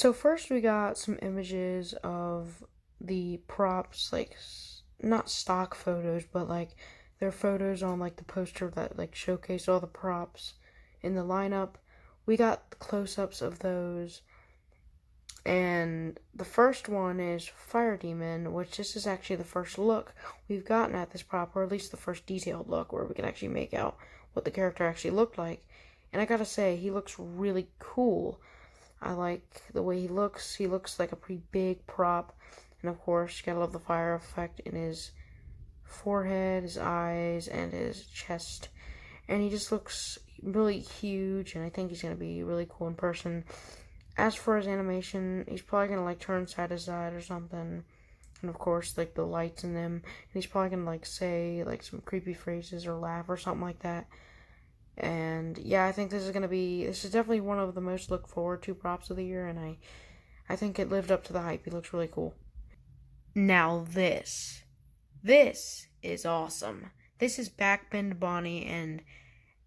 So first we got some images of the props, like not stock photos, but like their photos on like the poster that like showcased all the props in the lineup. We got close-ups of those, and the first one is Fire Demon, which this is actually the first look we've gotten at this prop, or at least the first detailed look where we can actually make out what the character actually looked like. And I gotta say, he looks really cool. I like the way he looks. He looks like a pretty big prop. And of course, you gotta love the fire effect in his forehead, his eyes, and his chest. And he just looks really huge, and I think he's gonna be really cool in person. As for his animation, he's probably gonna like turn side to side or something. And of course, like the lights in them. And he's probably gonna like say like some creepy phrases or laugh or something like that. And yeah, I think this is definitely one of the most looked forward to props of the year, and I think it lived up to the hype. He looks really cool. Now this is awesome. This is Backbend Bonnie, and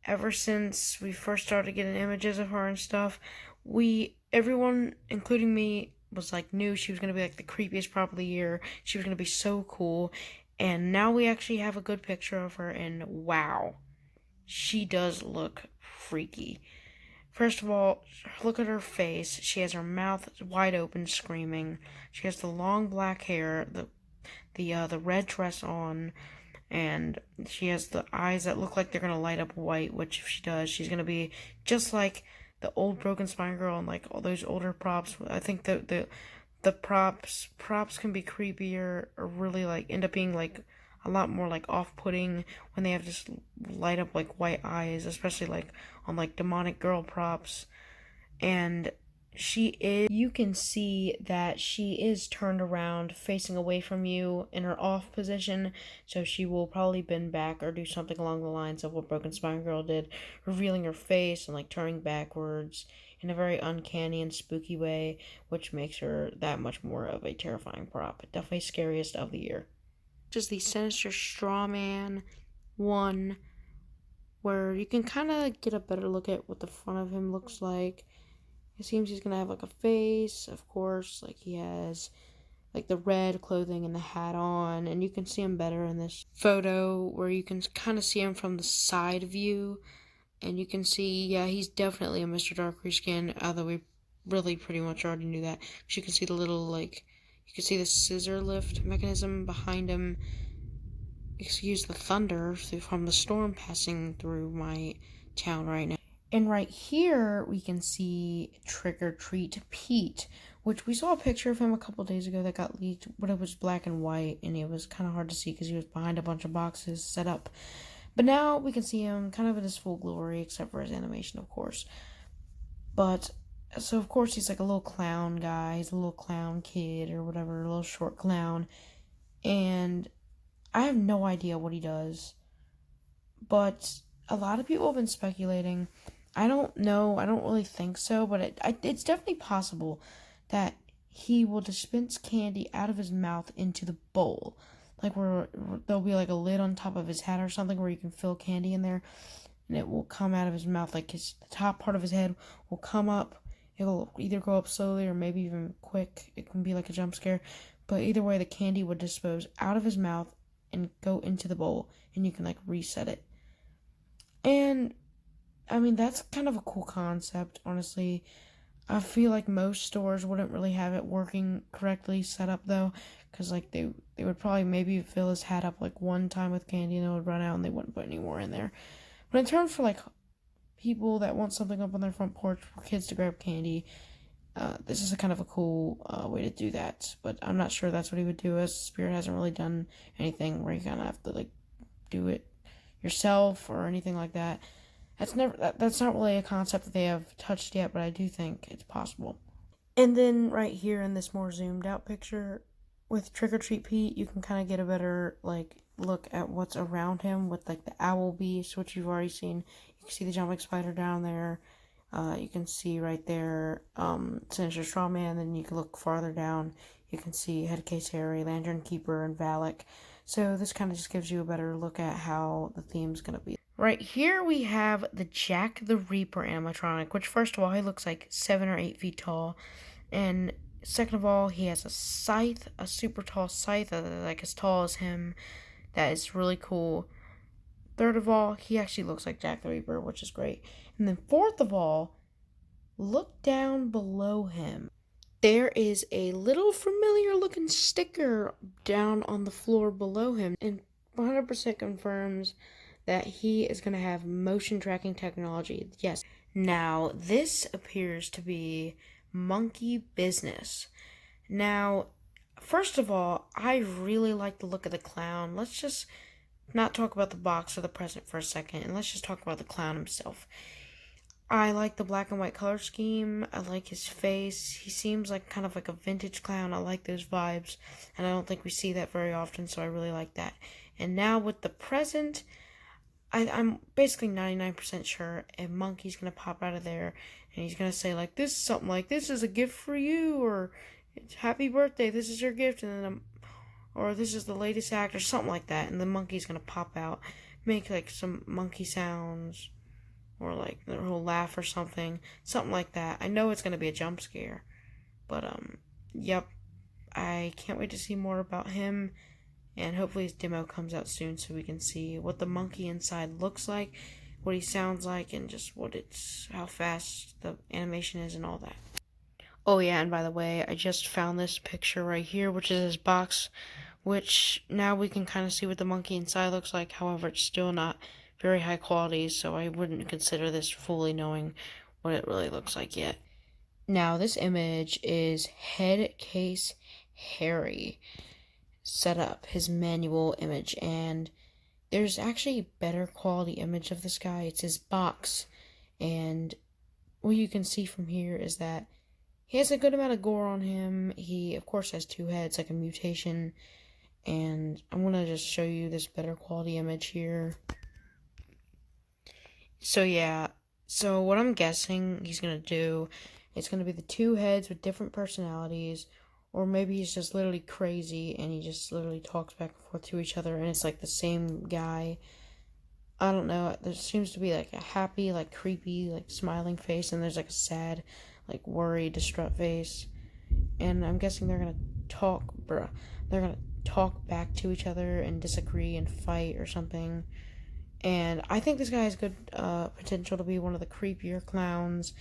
ever since we first started getting images of her and stuff, everyone, including me, was like knew she was gonna be like the creepiest prop of the year. She was gonna be so cool, and now we actually have a good picture of her, and wow, she does look freaky. First of all, look at her face. She has her mouth wide open, screaming. She has the long black hair, the red dress on, and she has the eyes that look like they're gonna light up white. Which, if she does, she's gonna be just like the old Broken Spine girl and like all those older props. I think the props can be creepier or really like end up being like a lot more like off-putting when they have just light up like white eyes, especially like on like demonic girl props. And you can see that she is turned around facing away from you in her off position, so she will probably bend back or do something along the lines of what Broken Spine Girl did, revealing her face and like turning backwards in a very uncanny and spooky way, which makes her that much more of a terrifying prop. Definitely scariest of the year. Just the Sinister Strawman one, where you can kind of get a better look at what the front of him looks like. It seems he's gonna have like a face, of course, like he has like the red clothing and the hat on, and you can see him better in this photo where you can kind of see him from the side view, and you can see, yeah, he's definitely a Mr. Dark reskin, although we really pretty much already knew that, because you can see the little, like, you can see the scissor lift mechanism behind him. Excuse the thunder from the storm passing through my town right now. And right here, we can see Trick or Treat Pete, which we saw a picture of him a couple days ago that got leaked, but it was black and white, and it was kind of hard to see because he was behind a bunch of boxes set up. But now we can see him kind of in his full glory, except for his animation, of course. But, so of course he's like a little clown guy, he's a little clown kid or whatever, a little short clown. And I have no idea what he does, but a lot of people have been speculating. I don't know, I don't really think so, but it's definitely possible that he will dispense candy out of his mouth into the bowl. Like where there'll be like a lid on top of his head or something where you can fill candy in there, and it will come out of his mouth. Like the top part of his head will come up. It'll either go up slowly or maybe even quick. It can be like a jump scare. But either way, the candy would dispose out of his mouth and go into the bowl, and you can like reset it. And I mean, that's kind of a cool concept, honestly. I feel like most stores wouldn't really have it working correctly set up though, because like they would probably maybe fill his hat up like one time with candy and it would run out and they wouldn't put any more in there. But in terms for like people that want something up on their front porch for kids to grab candy, this is a kind of a cool way to do that. But I'm not sure that's what he would do, as Spirit hasn't really done anything where you kind of have to like do it yourself or anything like that. That's not really a concept that they have touched yet, but I do think it's possible. And then right here in this more zoomed out picture with Trick or Treat Pete, you can kind of get a better like look at what's around him with like the owl beast, which you've already seen. You can see the jumping spider down there. You can see right there Sinister Strawman. Then you can look farther down. You can see Headcase Harry, Lantern Keeper, and Valak. So this kind of just gives you a better look at how the theme's going to be. Right here we have the Jack the Reaper animatronic, which first of all, he looks like 7 or 8 feet tall. And second of all, he has a scythe, a super tall scythe, like as tall as him. That is really cool. Third of all, he actually looks like Jack the Reaper, which is great. And then fourth of all, look down below him. There is a little familiar looking sticker down on the floor below him, and 100% confirms that he is going to have motion tracking technology. Yes. Now, this appears to be monkey business. Now, first of all, I really like the look of the clown. Let's just not talk about the box or the present for a second, and let's just talk about the clown himself. I like the black and white color scheme. I like his face. He seems like kind of like a vintage clown. I like those vibes, and I don't think we see that very often, so I really like that. And now with the present, I'm basically 99% sure a monkey's gonna pop out of there, and he's gonna say like this, something like this is a gift for you, or it's happy birthday, this is your gift, and then or this is the latest act, or something like that, and the monkey's gonna pop out, make like some monkey sounds, or like he'll laugh or something like that. I know it's gonna be a jump scare, but yep, I can't wait to see more about him, and hopefully his demo comes out soon so we can see what the monkey inside looks like, what he sounds like, and just how fast the animation is and all that. Oh yeah, and by the way, I just found this picture right here, which is his box, which now we can kind of see what the monkey inside looks like. However, it's still not very high quality, so I wouldn't consider this fully knowing what it really looks like yet. Now, this image is Head Case Harry set up, his manual image, and there's actually a better quality image of this guy. It's his box, and what you can see from here is that he has a good amount of gore on him. He, of course, has two heads, like a mutation, and I'm going to just show you this better quality image here. So yeah, so what I'm guessing he's going to do, it's going to be the two heads with different personalities, or maybe he's just literally crazy and he just literally talks back and forth to each other and it's like the same guy. I don't know, there seems to be like a happy, like creepy, like smiling face, and there's like a sad, like worried, distraught face. And I'm guessing they're gonna talk, they're gonna talk back to each other and disagree and fight or something. And I think this guy has good potential to be one of the creepier clowns.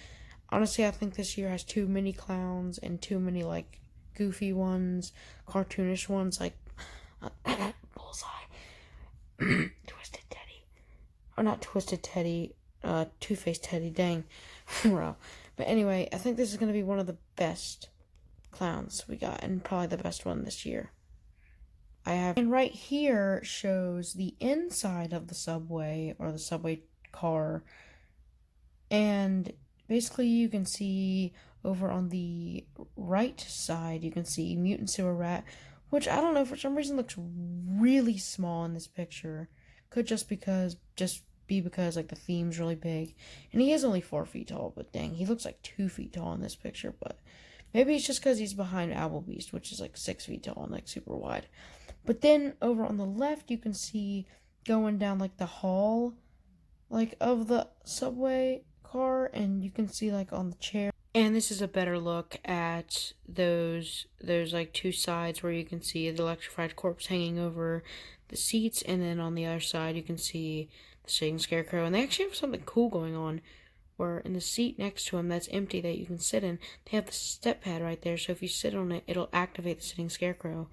Honestly, I think this year has too many clowns and too many like goofy ones, cartoonish ones like Bullseye, Twisted Teddy, or not Twisted Teddy, Two-Faced Teddy. Dang, bro. But anyway, I think this is gonna be one of the best clowns we got, and probably the best one this year. And right here shows the inside of the subway, or the subway car, and basically you can see over on the right side, you can see Mutant Sewer Rat, which I don't know, for some reason looks really small in this picture. Could just be because like the theme's really big, and he is only 4 feet tall, but dang, he looks like 2 feet tall in this picture. But maybe it's just because he's behind Applebeast, which is like 6 feet tall and like super wide. But then over on the left, you can see going down like the hall, like of the subway car, and you can see like on the chair. And this is a better look at those like two sides where you can see the electrified corpse hanging over the seats, and then on the other side you can see the sitting scarecrow. And they actually have something cool going on, where in the seat next to him that's empty that you can sit in, they have the step pad right there, so if you sit on it, it'll activate the sitting scarecrow,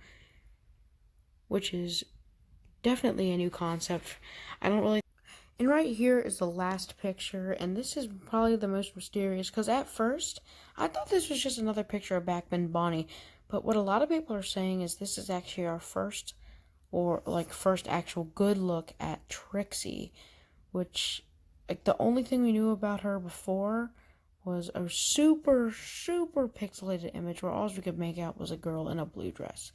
which is definitely a new concept. And right here is the last picture, and this is probably the most mysterious, because at first, I thought this was just another picture of Backman Bonnie, but what a lot of people are saying is this is actually our first actual good look at Trixie, which, like, the only thing we knew about her before was a super, super pixelated image where all we could make out was a girl in a blue dress.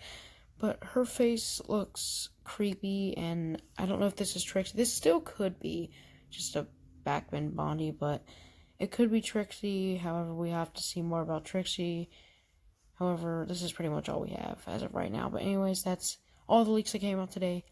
But her face looks creepy, and I don't know if this is Trixie. This still could be just a Backman Bonnie, but it could be Trixie. However, we have to see more about Trixie. However, this is pretty much all we have as of right now. But anyways, that's all the leaks that came out today.